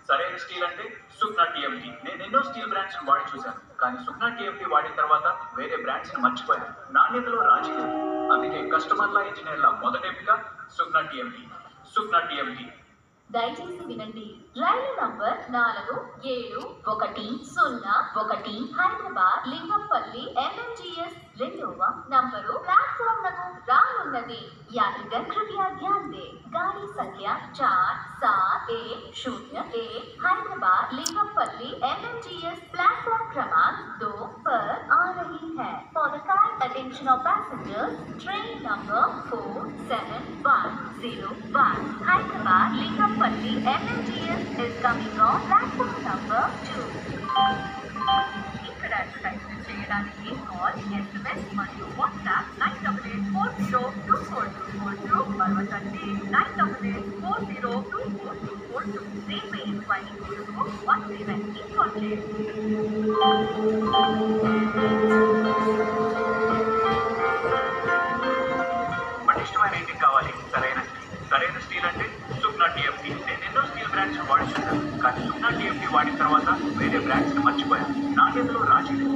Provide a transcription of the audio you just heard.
సరైన స్టీల్ అంటే సుఖ్నా టీఎంటీ. నేను ఎన్నో స్టీల్ బ్రాండ్స్ వాడి చూశాను, కానీ సుఖ్నా టీఎంటీ వాడిన తర్వాత వేరే బ్రాండ్స్ ని మర్చిపోయాను. నాణ్యతలో రాజీ లేదు. అందుకే కస్టమర్ల ఇంజనీర్ల మొదటి ఎంపిక సుఖ్నా టీఎంటీ. సుఖ్నా టీఎంటీ. దయచేసి వినండి. రైలు నంబర్ 4710 హైదరాబాద్ లింగంపల్లి MMGS 2వ నంబరు प्लेटफॉर्म नको रानुन्नदी। यात्रीगण कृपया ध्यान दें। गाड़ी संख्या 4710 हैदराबाद लिंगंपल्ली MMGS प्लेटफॉर्म क्रमांक 2 पर आ रही है। For the kind attention of passengers, train number 4701 Hyderabad Linkapalli MMGS is coming on platform number 2. ఇక్కడ అడ్వర్టైజ్మెంట్ చేయడానికి కాల్, SMS మరియు వాట్సాప్ 9884024242 మరొకటి 9884024242. రైల్వే ఎంక్వైరీ కొరకు 170కి కాల్ చేయండి. పటిష్టమైన రేటింగ్ కావాలి. సరైన స్టీల్ అంటే సుఖ్నా టీఎంటీ. నేను ఎన్నో స్టీల్ బ్రాండ్స్ వాడి చూశాను, కానీ సుఖ్నా టీఎంటీ వాడిన తర్వాత వేరే బ్రాండ్స్ ని మర్చిపోయాను. నాణ్యతలో రాజీ లేదు.